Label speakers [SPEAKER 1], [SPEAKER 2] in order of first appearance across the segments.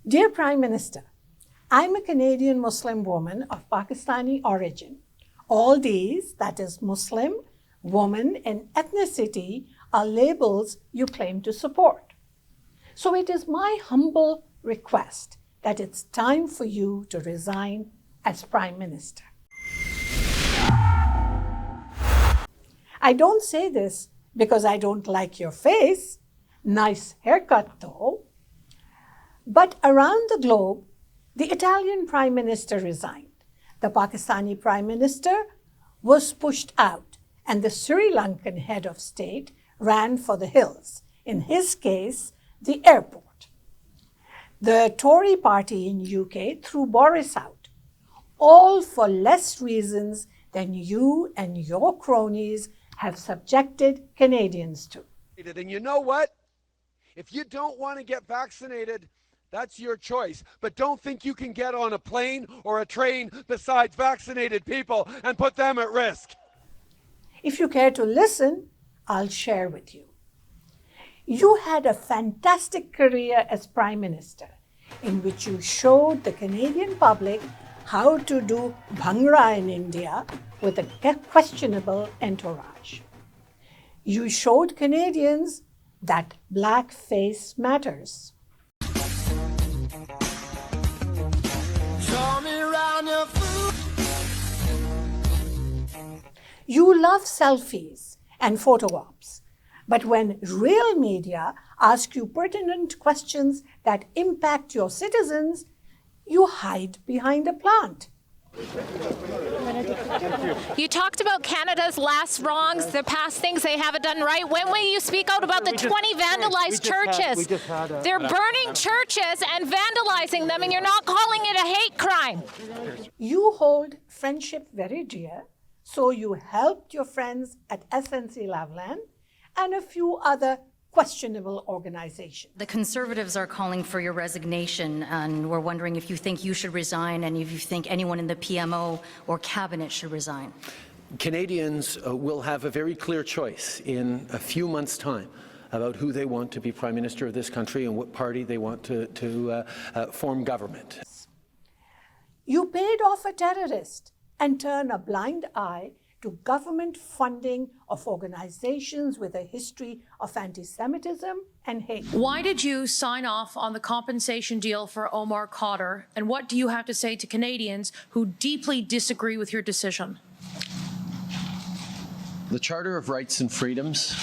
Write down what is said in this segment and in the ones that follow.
[SPEAKER 1] Dear Prime Minister, I'm a Canadian Muslim woman of Pakistani origin. All these, that is Muslim, woman, and ethnicity, are labels you claim to support. So it is my humble request that it's time for you to resign as Prime Minister. I don't say this because I don't like your face, nice haircut though, but around the globe, the Italian Prime Minister resigned, the Pakistani Prime Minister was pushed out, and the Sri Lankan head of state ran for the hills, in his case, the airport. The Tory party in UK threw Boris out, all for less reasons than you and your cronies have subjected Canadians to.
[SPEAKER 2] And you know what? If you don't want to get vaccinated, that's your choice. But don't think you can get on a plane or a train besides vaccinated people and put them at risk.
[SPEAKER 1] If you care to listen, I'll share with you. You had a fantastic career as Prime Minister in which you showed the Canadian public how to do Bhangra in India with a questionable entourage. You showed Canadians that blackface matters. You love selfies and photo ops, but when real media ask you pertinent questions that impact your citizens, you hide behind a plant.
[SPEAKER 3] You talked about Canada's last wrongs, the past things they haven't done right. When will you speak out about the 20 vandalized churches? They're burning churches and vandalizing them, and you're not calling it a hate crime.
[SPEAKER 1] You hold friendship very dear, so you helped your friends at SNC-Lavalin and a few other questionable organizations.
[SPEAKER 4] The Conservatives are calling for your resignation, and we're wondering if you think you should resign and if you think anyone in the PMO or cabinet should resign.
[SPEAKER 5] Canadians will have a very clear choice in a few months' time about who they want to be Prime Minister of this country and what party they want to form government.
[SPEAKER 1] You paid off a terrorist and turn a blind eye to government funding of organizations with a history of anti-Semitism and hate.
[SPEAKER 6] Why did you sign off on the compensation deal for Omar Khadr? And what do you have to say to Canadians who deeply disagree with your decision?
[SPEAKER 5] The Charter of Rights and Freedoms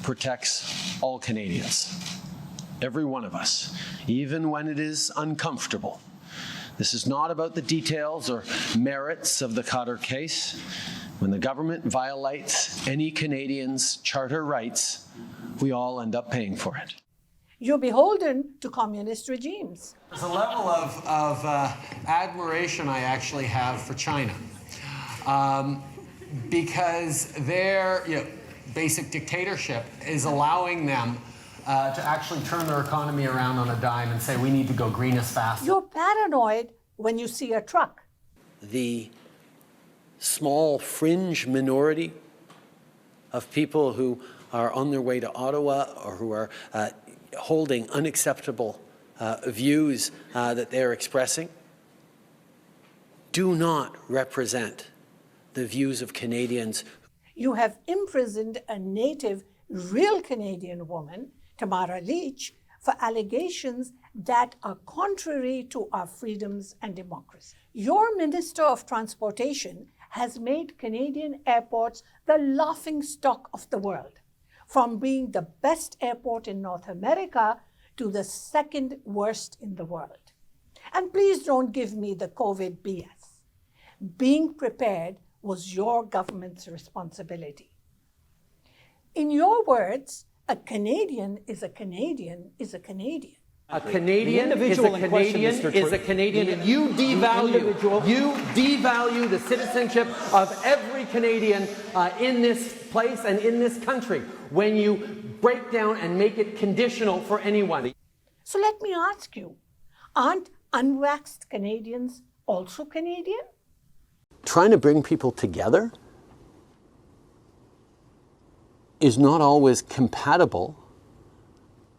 [SPEAKER 5] protects all Canadians, every one of us, even when it is uncomfortable. This is not about the details or merits of the Khadr case. When the government violates any Canadian's charter rights, we all end up paying for it.
[SPEAKER 1] You're beholden to communist regimes.
[SPEAKER 7] There's a level of admiration I actually have for China, because their basic dictatorship is allowing them to actually turn their economy around on a dime and say we need to go green as fast.
[SPEAKER 1] You're paranoid when you see a truck.
[SPEAKER 5] The small fringe minority of people who are on their way to Ottawa or who are holding unacceptable views that they're expressing do not represent the views of Canadians.
[SPEAKER 1] You have imprisoned a native, real Canadian woman, Tamara Leach, for allegations that are contrary to our freedoms and democracy. Your Minister of Transportation has made Canadian airports the laughingstock of the world, from being the best airport in North America to the second worst in the world. And please don't give me the COVID BS. Being prepared was your government's responsibility. In your words, a Canadian is a Canadian is a Canadian.
[SPEAKER 8] A Canadian is a Canadian is a Canadian, and you devalue the citizenship of every Canadian in this place and in this country when you break down and make it conditional for anyone.
[SPEAKER 1] So let me ask you, aren't unvaxxed Canadians also Canadian?
[SPEAKER 5] Trying to bring people together is not always compatible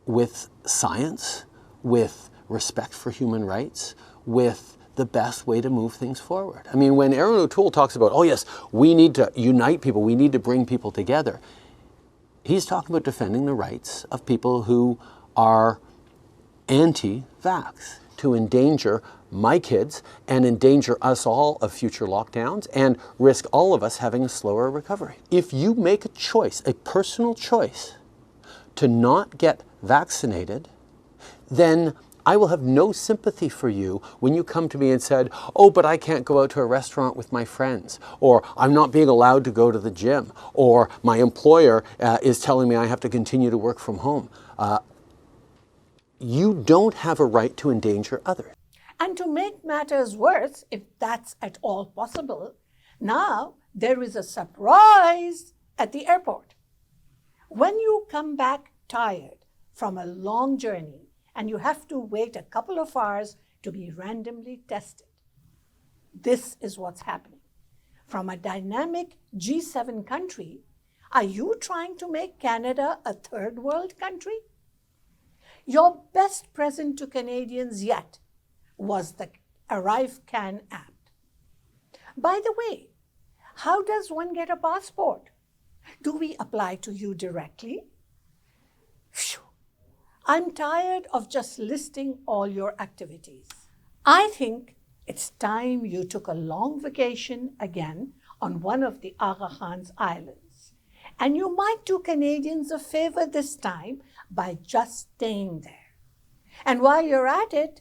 [SPEAKER 5] with science, with respect for human rights with the best way to move things forward. I mean, when Aaron O'Toole talks about, oh yes, we need to unite people, we need to bring people together, he's talking about defending the rights of people who are anti-vax, to endanger my kids and endanger us all of future lockdowns and risk all of us having a slower recovery. If you make a choice, a personal choice, to not get vaccinated, then I will have no sympathy for you when you come to me and said, oh, but I can't go out to a restaurant with my friends, or I'm not being allowed to go to the gym, or my employer is telling me I have to continue to work from home. You don't have a right to endanger others.
[SPEAKER 1] And to make matters worse, if that's at all possible, now there is a surprise at the airport. When you come back tired from a long journey and you have to wait a couple of hours to be randomly tested, this is what's happening. From a dynamic G7 country, are you trying to make Canada a third world country? Your best present to Canadians yet was the Arrive Can app. By the way, how does one get a passport? Do we apply to you directly? Phew. I'm tired of just listing all your activities. I think it's time you took a long vacation again on one of the Aga Khan's islands. And you might do Canadians a favor this time by just staying there. And while you're at it,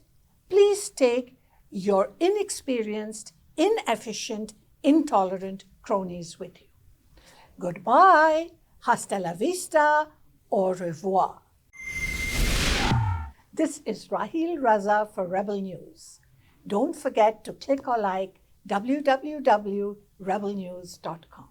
[SPEAKER 1] please take your inexperienced, inefficient, intolerant cronies with you. Goodbye, hasta la vista, au revoir. This is Raheel Raza for Rebel News. Don't forget to click or like www.rebelnews.com.